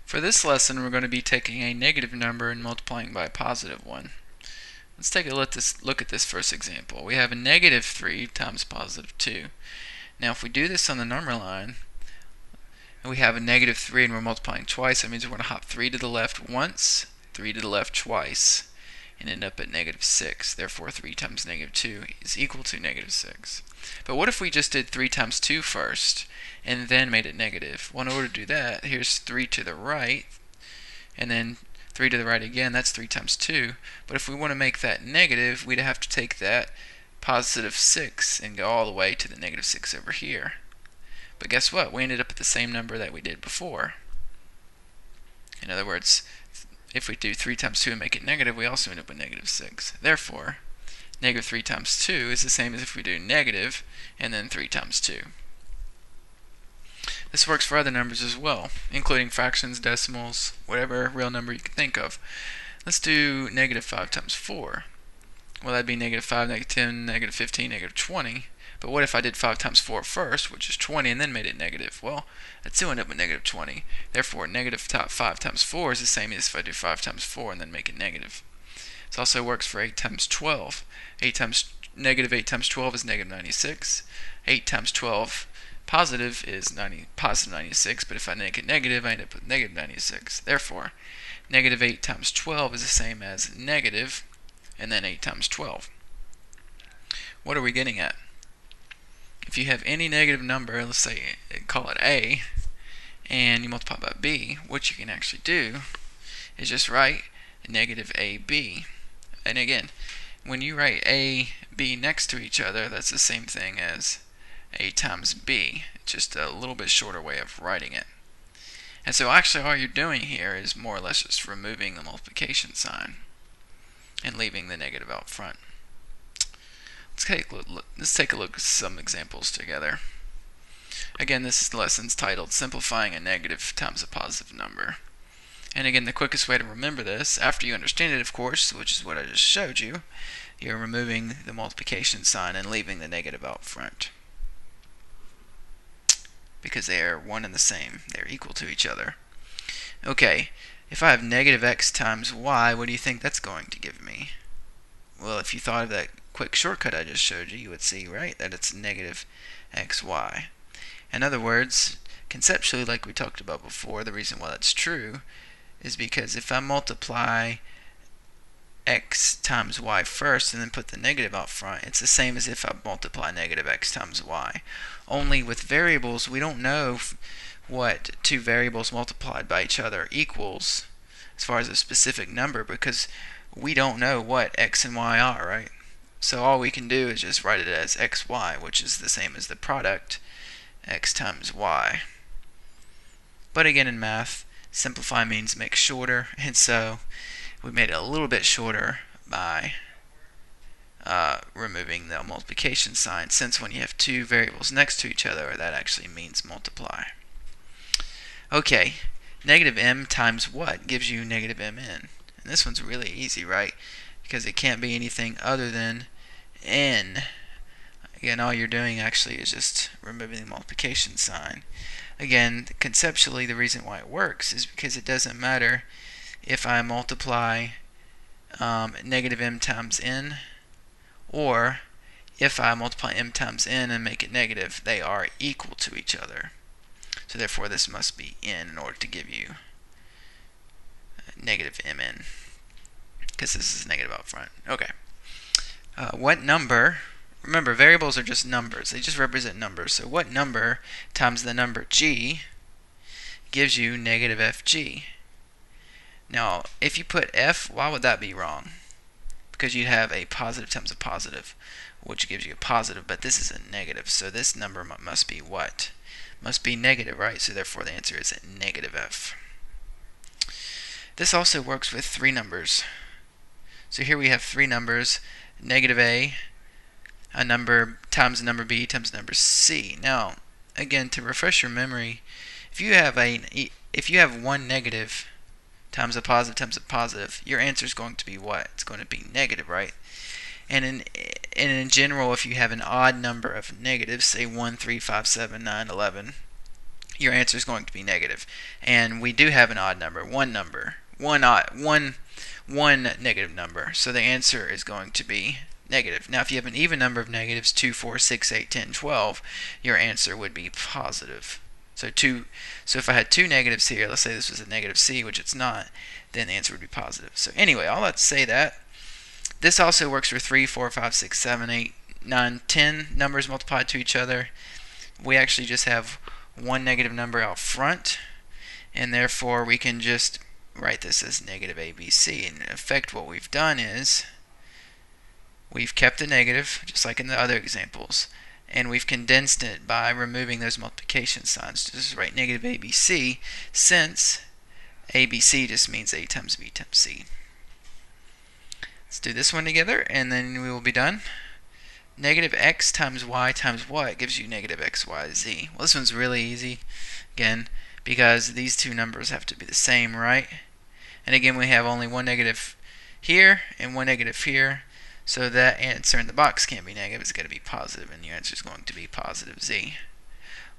For this lesson, we're going to be taking a negative number and multiplying by a positive one. Let's take a look at this first example. We have a negative 3 times positive 2. Now if we do this on the number line, and we have a negative 3 and we're multiplying twice, that means we're going to hop 3 to the left once, 3 to the left twice, and end up at negative 6. Therefore 3 times negative 2 is equal to negative 6. But what if we just did 3 times 2 first, and then made it negative? Well, in order to do that, here's 3 to the right, and then 3 to the right again, that's 3 times 2. But if we want to make that negative, we'd have to take that positive 6 and go all the way to the negative 6 over here. But guess what? We ended up at the same number that we did before. In other words, if we do 3 times 2 and make it negative, we also end up with negative 6. Therefore, negative 3 times 2 is the same as if we do negative and then 3 times 2. This works for other numbers as well, including fractions, decimals, whatever real number you can think of. Let's do negative 5 times 4. Well, that'd be negative 5, negative 10, negative 15, negative 20. But what if I did 5 times 4 first, which is 20, and then made it negative? Well, I'd still end up with negative 20. Therefore, negative 5 times 4 is the same as if I do 5 times 4 and then make it negative. This also works for 8 times 12. Negative 8 times 12 is negative 96. 8 times 12 positive is positive 96, but if I make it negative, I end up with negative 96. Therefore, negative 8 times 12 is the same as negative, and then 8 times 12. What are we getting at? If you have any negative number, let's say call it a, and you multiply by b, what you can actually do is just write negative ab. And again, when you write a, b next to each other, that's the same thing as a times b, just a little bit shorter way of writing it. And so actually all you're doing here is more or less just removing the multiplication sign and leaving the negative out front. Let's take a look at some examples together. Again, this lesson's titled Simplifying a Negative Times a Positive Number. And again, the quickest way to remember this, after you understand it, of course, which is what I just showed you, you're removing the multiplication sign and leaving the negative out front, because they are one and the same. They're equal to each other. Okay, if I have negative x times y, what do you think that's going to give me? Well, if you thought of that quick shortcut I just showed you, you would see, right, that it's negative xy. In other words, conceptually, like we talked about before, the reason why that's true is because if I multiply x times y first and then put the negative out front, it's the same as if I multiply negative x times y. Only with variables, we don't know what two variables multiplied by each other equals as far as a specific number, because we don't know what x and y are, right? So all we can do is just write it as xy, which is the same as the product x times y. But again, in math, simplify means make shorter, and so we made it a little bit shorter by removing the multiplication sign, since when you have two variables next to each other, that actually means multiply. Okay, negative m times what gives you negative mn? And this one's really easy, right? Because it can't be anything other than n. Again, all you're doing actually is just removing the multiplication sign. Again, conceptually, the reason why it works is because it doesn't matter if I multiply negative m times n, or if I multiply m times n and make it negative, they are equal to each other. So therefore this must be n in order to give you negative mn, because this is negative out front. Okay. What number, remember variables are just numbers, they just represent numbers, so what number times the number g gives you negative fg? Now if you put f, why would that be wrong? Because you'd have a positive times a positive, which gives you a positive, but this is a negative, so this number must be what? Must be negative, right? So therefore the answer is negative f. This also works with three numbers. So here we have three numbers, negative a number times a number b times a number c. Now, again, to refresh your memory, if you have one negative times a positive, your answer is going to be what? It's going to be negative, right? And in general, if you have an odd number of negatives, say 1, 3, 5, 7, 9, 11, your answer is going to be negative. And we do have an odd number, one negative number. So the answer is going to be negative. Now, if you have an even number of negatives, 2, 4, 6, 8, 10, 12, your answer would be positive. So if I had two negatives here, let's say this was a negative c, which it's not, then the answer would be positive. So anyway, I'll have to say that. This also works for 3, 4, 5, 6, 7, 8, 9, 10 numbers multiplied to each other. We actually just have one negative number out front, and therefore we can just write this as negative ABC. In effect, what we've done is we've kept the negative, just like in the other examples, and we've condensed it by removing those multiplication signs. Just write negative ABC, since ABC just means A times B times C. Let's do this one together, and then we will be done. Negative x times y times what gives you negative xyz. Well, this one's really easy, again, because these two numbers have to be the same, right? And again, we have only one negative here and one negative here, so that answer in the box can't be negative. It's going to be positive, and your answer is going to be positive z.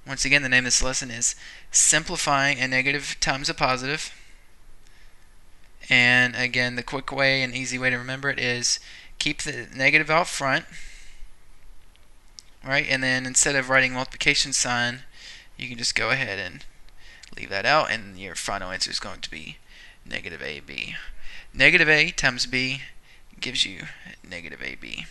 Once again, the name of this lesson is Simplifying a Negative Times a Positive. And again, the quick way and easy way to remember it is keep the negative out front, right? And then instead of writing multiplication sign, you can just go ahead and leave that out, and your final answer is going to be negative AB. Negative A times B gives you negative AB.